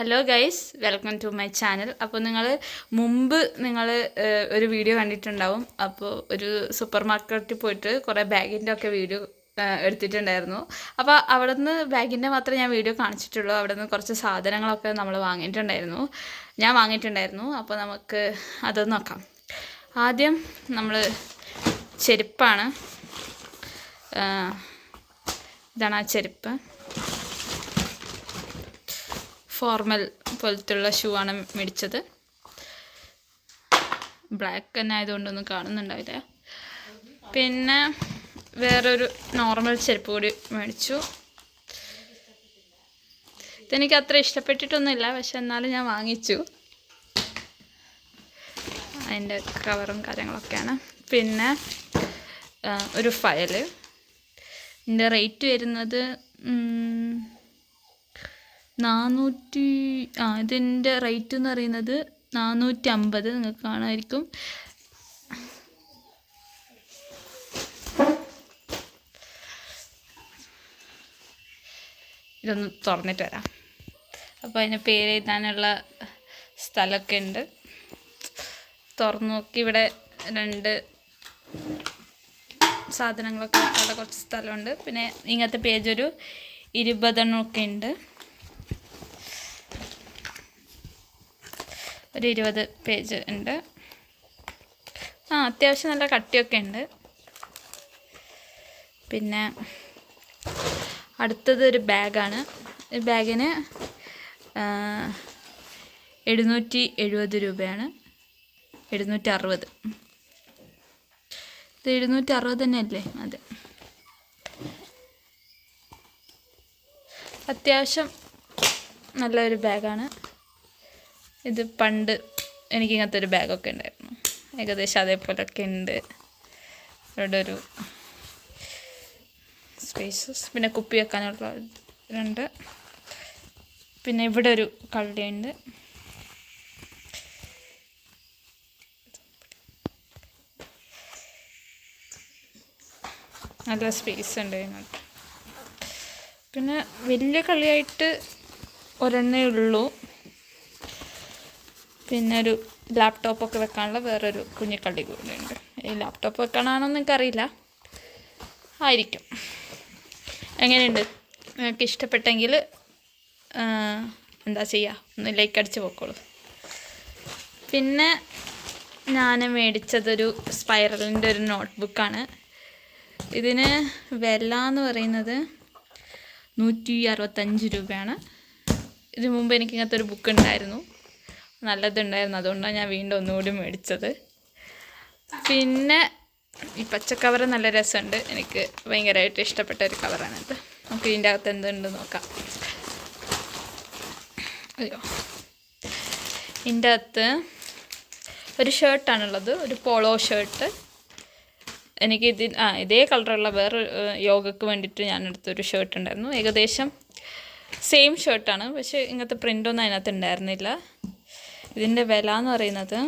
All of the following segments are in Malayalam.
Hello guys, welcome to my channel. അപ്പോൾ നിങ്ങൾ ഒരു വീഡിയോ കണ്ടിട്ടുണ്ടാവും. അപ്പോൾ ഒരു സൂപ്പർ മാർക്കറ്റിൽ പോയിട്ട് കുറേ ബാഗിൻ്റെ ഒക്കെ വീഡിയോ എടുത്തിട്ടുണ്ടായിരുന്നു. അപ്പോൾ അവിടെ നിന്ന് ബാഗിൻ്റെ മാത്രമേ ഞാൻ വീഡിയോ കാണിച്ചിട്ടുള്ളൂ. അവിടെ നിന്ന് കുറച്ച് സാധനങ്ങളൊക്കെ നമ്മൾ ഞാൻ വാങ്ങിയിട്ടുണ്ടായിരുന്നു. അപ്പോൾ നമുക്ക് അതൊന്ന് നോക്കാം. ആദ്യം നമ്മൾ ചെരുപ്പാണ്. ഇതാണ് ആ ചെരുപ്പ്. ഫോർമൽ പോലത്തുള്ള ഷൂ ആണ് മേടിച്ചത്. ബ്ലാക്ക് തന്നെ ആയതുകൊണ്ടൊന്നും കാണുന്നുണ്ടാവില്ല. പിന്നെ വേറൊരു നോർമൽ ചെരുപ്പ് കൂടി മേടിച്ചു. ഇതെനിക്ക് അത്ര ഇഷ്ടപ്പെട്ടിട്ടൊന്നുമില്ല, പക്ഷെ എന്നാലും ഞാൻ വാങ്ങിച്ചു. അതിൻ്റെ കവറും കാര്യങ്ങളൊക്കെയാണ്. പിന്നെ ഒരു ഫയല്. ഇതിൻ്റെ റേറ്റ് വരുന്നത് 400. ഇതിൻ്റെ റേറ്റ് എന്ന് പറയുന്നത് 450. നിങ്ങൾക്ക് കാണുമായിരിക്കും. ഇതൊന്ന് തുറന്നിട്ട് വരാം. അപ്പോൾ അതിന് പേര് എഴുതാനുള്ള സ്ഥലമൊക്കെ ഉണ്ട്. തുറന്നു നോക്കി ഇവിടെ 2 സാധനങ്ങളൊക്കെ അവിടെ കുറച്ച് സ്ഥലമുണ്ട്. പിന്നെ ഇങ്ങനത്തെ പേജ് ഒരു 20 ഒക്കെ ഉണ്ട്. ഒരു 20 പേജ് ഉണ്ട്. അത്യാവശ്യം നല്ല കട്ടിയൊക്കെ ഉണ്ട്. പിന്നെ അടുത്തത് ഒരു ബാഗാണ്. ഈ ബാഗിന് 770 രൂപയാണ്. 760. ഇത് 760 തന്നെയല്ലേ? അതെ. അത്യാവശ്യം നല്ലൊരു ബാഗാണ് ഇത്. പണ്ട് എനിക്കിങ്ങനത്തെ ഒരു ബാഗൊക്കെ ഉണ്ടായിരുന്നു. ഏകദേശം അതേപോലൊക്കെ ഉണ്ട്. ഇവിടെ ഒരു സ്പേസസ്, പിന്നെ കുപ്പി വെക്കാനുള്ള 2. പിന്നെ ഇവിടെ ഒരു കള്ളിയുണ്ട്. നല്ല സ്പേസ് ഉണ്ട് ഇതിനകത്ത്. പിന്നെ വലിയ കളിയായിട്ട് ഒരെണ്ണേ ഉള്ളൂ. പിന്നെ ഒരു ലാപ്ടോപ്പൊക്കെ വെക്കാനുള്ള വേറൊരു കുഞ്ഞിക്കള്ളി കൂടെ ഉണ്ട്. ഈ ലാപ്ടോപ്പ് വെക്കണമെന്നൊന്നും എനിക്കറിയില്ല, ആയിരിക്കും. എങ്ങനെയുണ്ട്? നിങ്ങൾക്ക് ഇഷ്ടപ്പെട്ടെങ്കിൽ എന്താ ചെയ്യുക, ഒന്ന് ലൈക്ക് അടിച്ച് പോക്കോളൂ. പിന്നെ ഞാൻ മേടിച്ചതൊരു സ്പൈറലിൻ്റെ ഒരു നോട്ട്ബുക്കാണ്. ഇതിന് വില എന്ന് പറയുന്നത് 165 രൂപയാണ്. ഇതിനു മുമ്പ് എനിക്ക് ഇങ്ങനത്തെ ഒരു ബുക്ക് ഉണ്ടായിരുന്നു, നല്ലതുണ്ടായിരുന്നു. അതുകൊണ്ടാണ് ഞാൻ വീണ്ടും ഒന്നുകൂടി മേടിച്ചത്. പിന്നെ ഈ പച്ച കവർ നല്ല രസമുണ്ട്. എനിക്ക് ഭയങ്കരമായിട്ട് ഇഷ്ടപ്പെട്ട ഒരു കവറാണിത്. നമുക്ക് ഇതിൻ്റെ അകത്ത് എന്തുണ്ട് നോക്കാം. അയ്യോ, ഇതിൻ്റെ അകത്ത് ഒരു ഷർട്ടാണുള്ളത്, ഒരു പോളോ ഷർട്ട്. എനിക്ക് ഇതേ കളറുള്ള വേറെ യോഗയ്ക്ക് വേണ്ടിയിട്ട് ഞാൻ എടുത്തൊരു ഷർട്ട് ഉണ്ടായിരുന്നു. ഏകദേശം സെയിം ഷർട്ടാണ്, പക്ഷേ ഇങ്ങനത്തെ പ്രിൻ്റൊന്നും അതിനകത്ത് ഉണ്ടായിരുന്നില്ല. ഇതിൻ്റെ വില എന്ന് പറയുന്നത്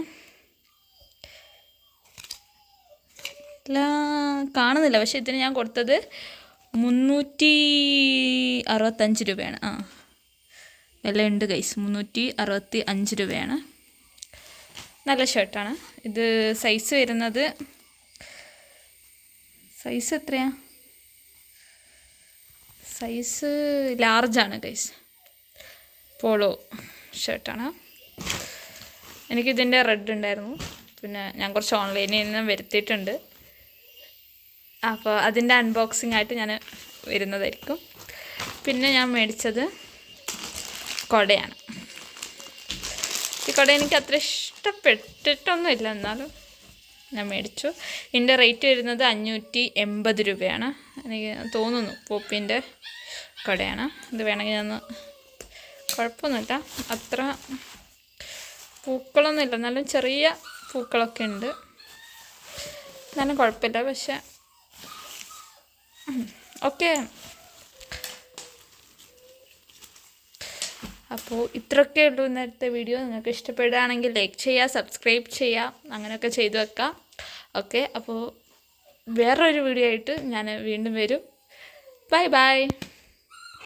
കാണുന്നില്ല, പക്ഷേ ഇതിന് ഞാൻ കൊടുത്തത് 365 രൂപയാണ്. വില ഉണ്ട് ഗൈസ്, 365 രൂപയാണ്. നല്ല ഷർട്ടാണ് ഇത്. സൈസ് വരുന്നത്, സൈസ് എത്രയാണ്? സൈസ് ലാർജാണ് ഗൈസ്. പോളോ ഷർട്ടാണ്. എനിക്കിതിൻ്റെ റെഡ് ഉണ്ടായിരുന്നു. പിന്നെ ഞാൻ കുറച്ച് ഓൺലൈനിൽ നിന്ന് വരുത്തിയിട്ടുണ്ട്. അപ്പോൾ അതിൻ്റെ അൺബോക്സിംഗ് ആയിട്ട് ഞാൻ വരുന്നതായിരിക്കും. പിന്നെ ഞാൻ മേടിച്ചത് കുടയാണ്. ഈ കുട എനിക്ക് അത്ര ഇഷ്ടപ്പെട്ടിട്ടൊന്നുമില്ല, എന്നാലും ഞാൻ മേടിച്ചു. ഇതിൻ്റെ റേറ്റ് വരുന്നത് 580 രൂപയാണ്. എനിക്ക് തോന്നുന്നു പോപ്പിൻ്റെ കുടയാണ്. ഇത് വേണമെങ്കിൽ ഞാൻ കുഴപ്പമൊന്നുമില്ല, അത്ര പൂക്കളൊന്നുമില്ല, എന്നാലും ചെറിയ പൂക്കളൊക്കെ ഉണ്ട്. എന്നാലും കുഴപ്പമില്ല, പക്ഷെ ഓക്കെ. അപ്പോൾ ഇത്രയൊക്കെ ഉള്ളൂ ഇന്നത്തെ വീഡിയോ. നിങ്ങൾക്ക് ഇഷ്ടപ്പെടുകയാണെങ്കിൽ ലൈക്ക് ചെയ്യുക, സബ്സ്ക്രൈബ് ചെയ്യുക, അങ്ങനെയൊക്കെ ചെയ്തു വെക്കാം. ഓക്കെ, അപ്പോൾ വേറൊരു വീഡിയോ ആയിട്ട് ഞാൻ വീണ്ടും വരും. Bye bye.